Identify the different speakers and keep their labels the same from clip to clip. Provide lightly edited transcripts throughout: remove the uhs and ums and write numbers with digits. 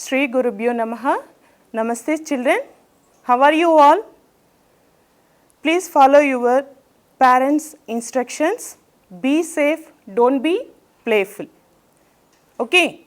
Speaker 1: Sri Gurubhyo Namaha. Namaste children. How are you all? Please follow your parents' instructions. Be safe, don't be playful. Okay.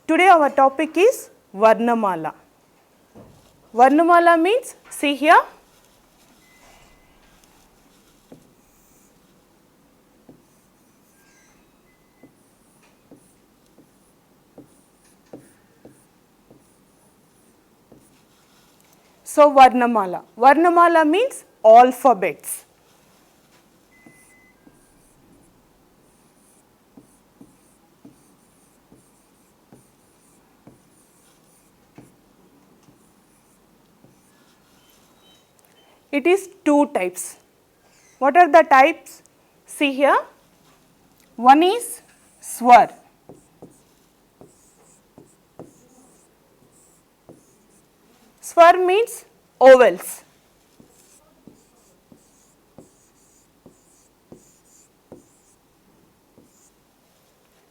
Speaker 1: Today our topic is Varnamala. Varnamala means, see here. So Varnamala. Varnamala means alphabets. It is two types. What are the types? See here. One is swar. Swar means ovals.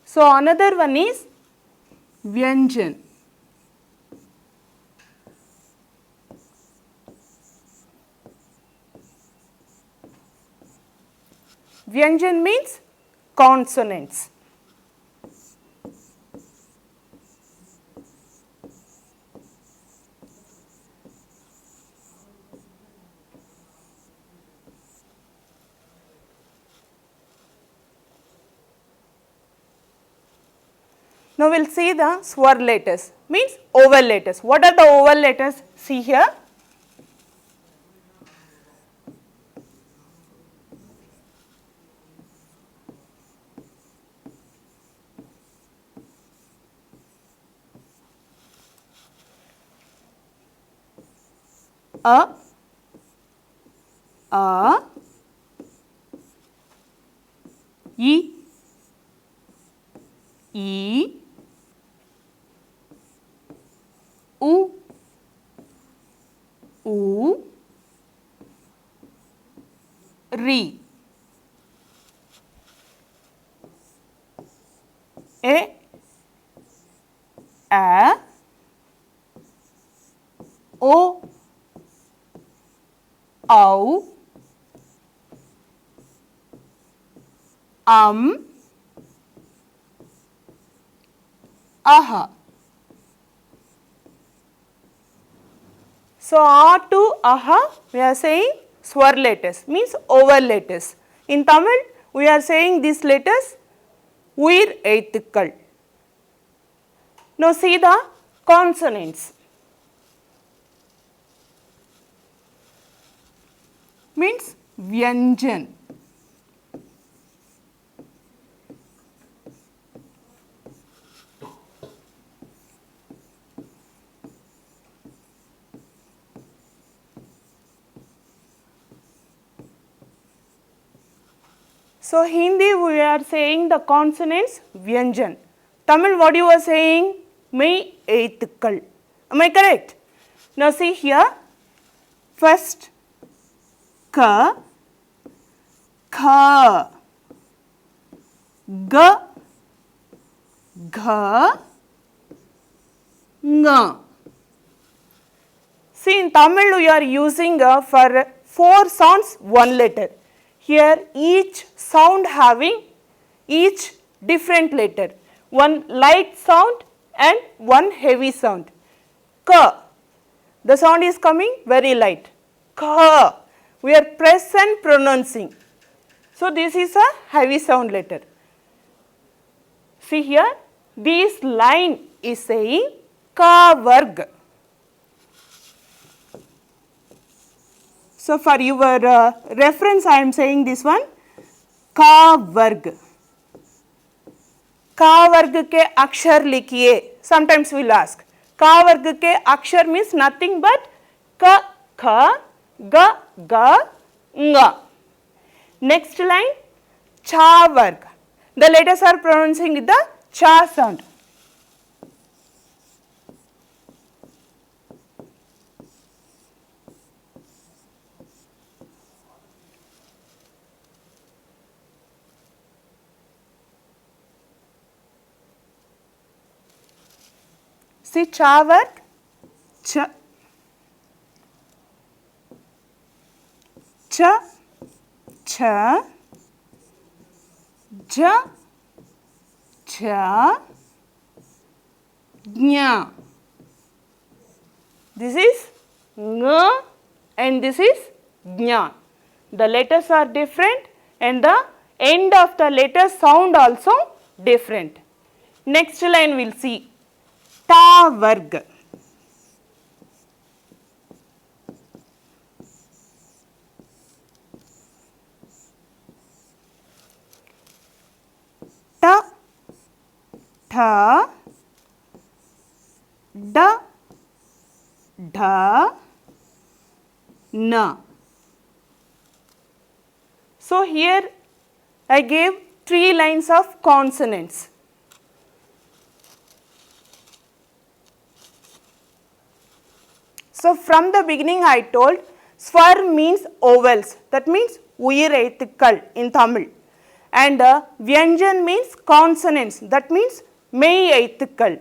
Speaker 1: So another one is Vyanjan. Vyanjan means consonants. Now we will see the swar letters, means oval letters. What are the oval letters? See here. A, E, U, Ri, A, O, Au, Aha. So A to Aha we are saying swar letters, means oval letters. In Tamil we are saying these letters Uyir Eithukal. Now see the consonants. Means Vyanjan. So Hindi we are saying the consonants Vyanjan. Tamil what you are saying? Mei Eithukal. Am I correct? Now see here. First Ka, Kha, Ga, Gha, Nga. See in Tamil we are using for 4 sounds 1 letter. Here each sound having each different letter. One light sound and one heavy sound. Ka, the sound is coming very light. Kha, we are press and pronouncing. So this is a heavy sound letter. See here, this line is saying Ka Varg. So for your reference I am saying this one, Ka Varg. Ka Varg ke akshar likhiye. Sometimes we will ask. Ka Varg ke akshar means nothing but Ka, Kha, Ga, Ga, Nga. Next line, Cha Varg. The letters are pronouncing with the Cha sound. See cha work, cha, cha, cha, ja, cha, nya. This is ng and this is nya. The letters are different and the end of the letter sound also different. Next line we will see ta varg. Ta, tha, da, dha, na. So here I gave 3 lines of consonants. So from the beginning I told swar means ovals, that means uyir eithukal in Tamil, and vyanjan means consonants, that means mei eithukal.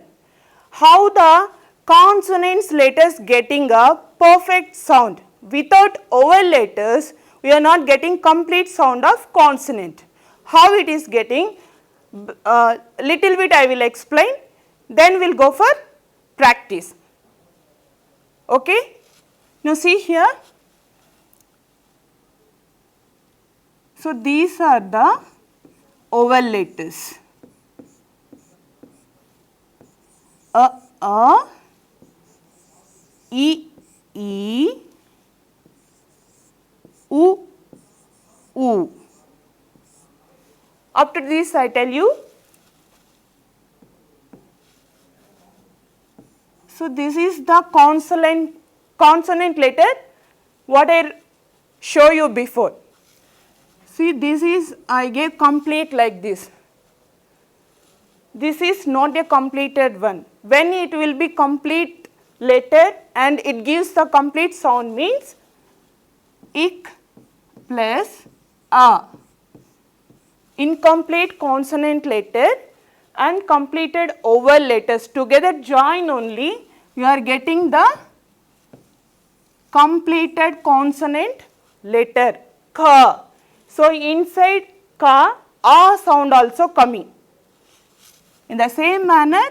Speaker 1: How the consonants letters getting a perfect sound? Without oval letters we are not getting complete sound of consonant. How it is getting? Little bit I will explain, then we will go for practice. Okay? Now see here. So these are the oval letters. A, E, U, U. Up to this I tell you. So this is the consonant letter what I show you before. See, this is I gave complete like this. This is not a completed one. When it will be complete letter and it gives the complete sound means ik plus a. Incomplete consonant letter and completed oval letters together join only, you are getting the completed consonant letter ka. So inside ka, a sound also coming. In the same manner,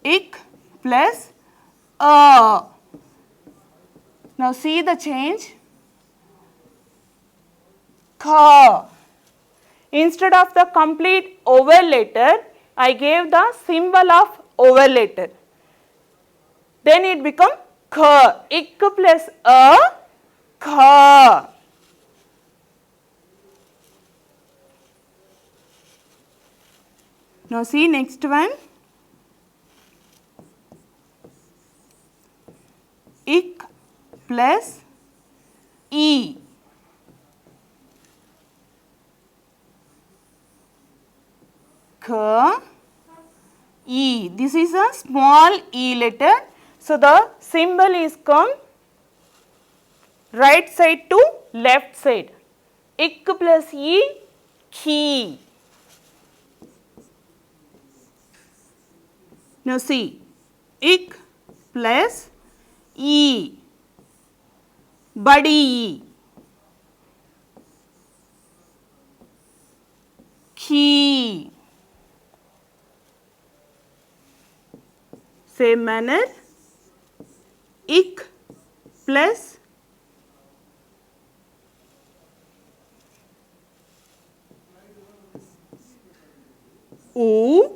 Speaker 1: ik plus a. Now see the change. Ka. Instead of the complete oval letter, I gave the symbol of oval letter. Then it become kha. Ik plus a, kha. Now see next one. Ik plus e. Kha, e. This is a small e letter. So the symbol is come right side to left side. Ik plus e, ki. Now see, ik plus e, badi e, ki. Same manner, ik plus u,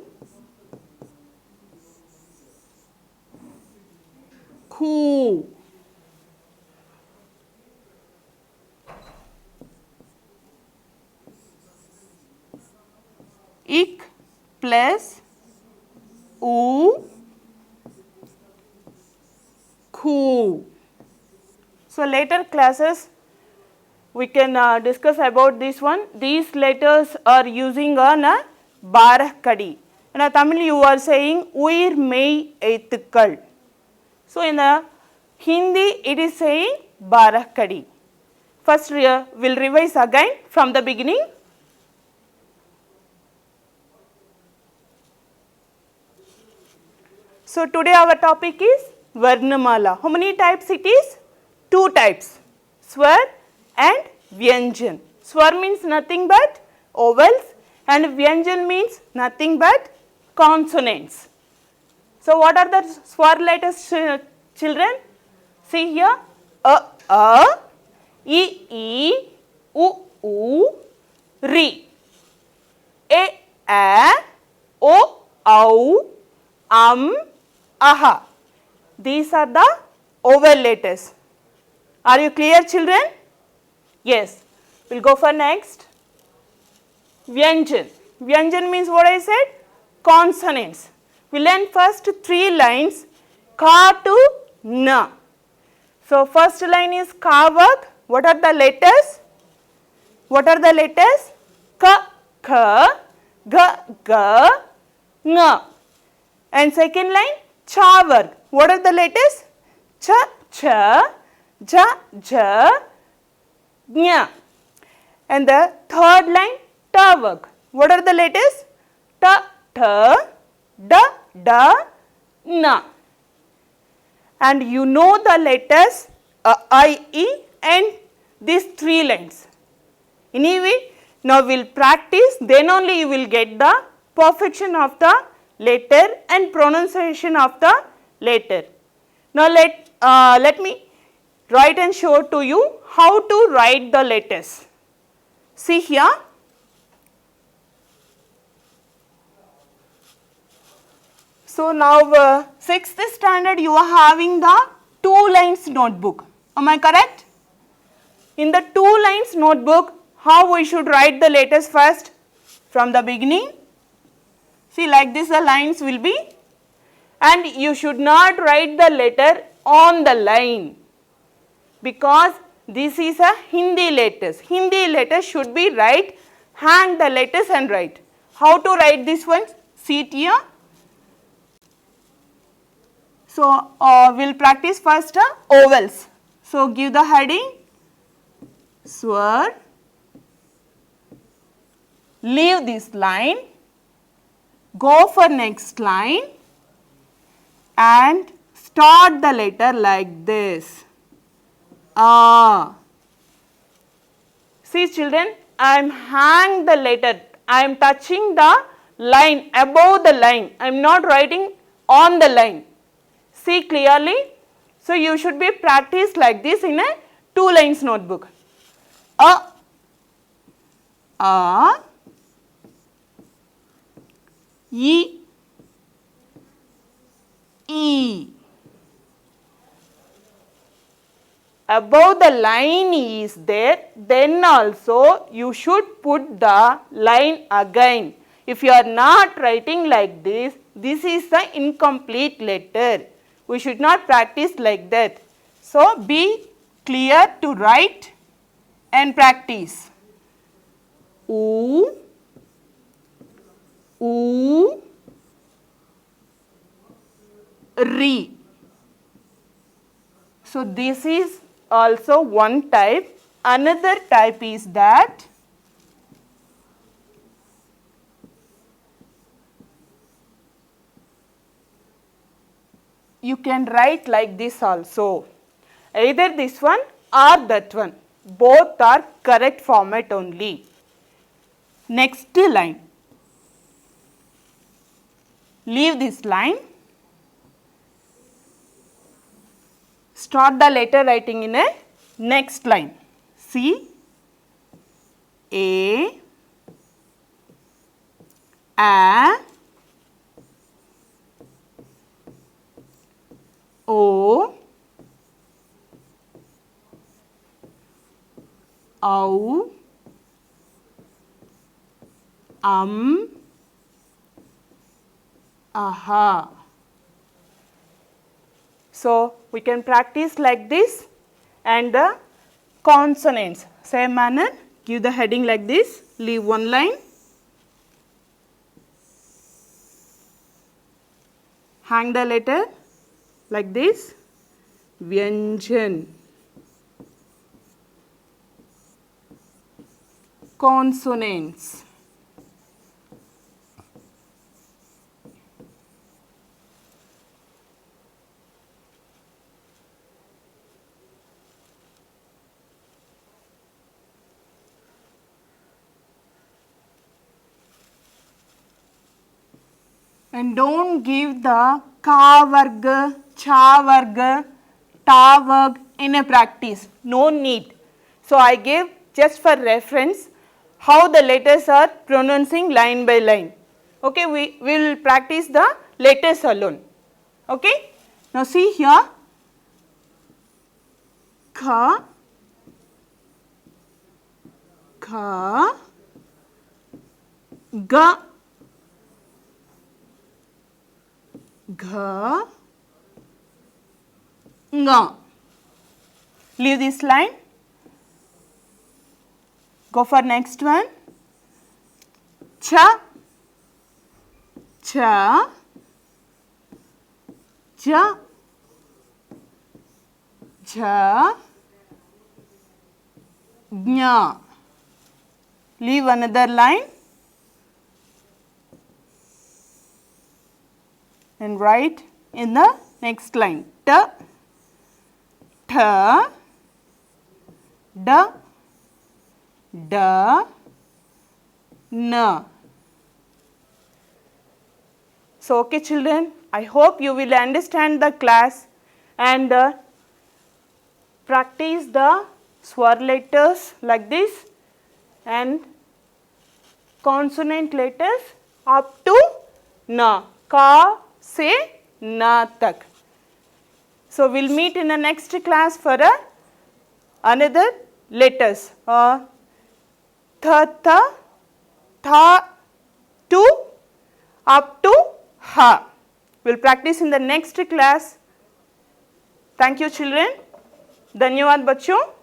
Speaker 1: ku. Ik plus u, ku. So later classes we can discuss about this one. These letters are using on a Barakadi. In a Tamil you are saying Uir Mei Eithukal. So in the Hindi it is saying Barakadi. First we will revise again from the beginning. So today our topic is Varnamala. How many types it is? 2 types, Swar and Vyanjan. Swar means nothing but vowels and Vyanjan means nothing but consonants. So what are the swar letters, children? See here, a, e, u, ri, a, o, au, aha. These are the vowel letters. Are you clear, children? Yes. We'll go for next. Vyanjan. Vyanjan means what I said? Consonants. We learn first 3 lines, ka to na. So first line is kavak. What are the letters? What are the letters? Ka, kha, ga, ga, nga. And second line, chavarg. What are the letters? Cha, cha, ja, ja, nya. And the third line, tavak. What are the letters? Ta, ta, da, da, na. And you know the letters I, E and these 3 lines. Anyway, now we will practice, then only you will get the perfection of the letter and pronunciation of the letter. Now let me write and show to you how to write the letters. See here. So now 6th standard you are having the 2 lines notebook. Am I correct? In the 2 lines notebook, how we should write the letters first? From the beginning. See, like this the lines will be, and you should not write the letter on the line because this is a Hindi letters. Hindi letters should be write, hang the letters and write. How to write this one? See it here. So we'll practice first vowels. So give the heading swar. Leave this line. Go for next line and start the letter like this. See children, I am hang the letter. I am touching the line, above the line. I am not writing on the line. See clearly. So you should be practiced like this in a 2 lines notebook. E, E. Above the line is there, then also you should put the line again. If you are not writing like this, this is the incomplete letter. We should not practice like that. So be clear to write and practice. U, ri. So this is also one type. Another type is that you can write like this also. Either this one or that one. Both are correct format only. Next line. Leave this line. Start the letter writing in a next line. See, A, O, au, aha. So we can practice like this, and the consonants same manner. Give the heading like this, leave one line, hang the letter like this, Vyanjan, consonants. and don't give the ka varga, cha varga, ta varg in a practice. No need. So I gave just for reference how the letters are pronouncing line by line. Okay, we will practice the letters alone. Okay. Now see here, kha, kha, ga, gha, nga. Leave this line. Go for next one. Cha, cha, ja, ja, jna. Leave another line and write in the next line. Ta, tha, da, da, na. So, okay children, I hope you will understand the class and practice the swar letters like this and consonant letters up to na, ka se na tak. So, we will meet in the next class for another letters. Tha, tha, tha to up to ha. We will practice in the next class. Thank you children. धन्यवाद बच्चों.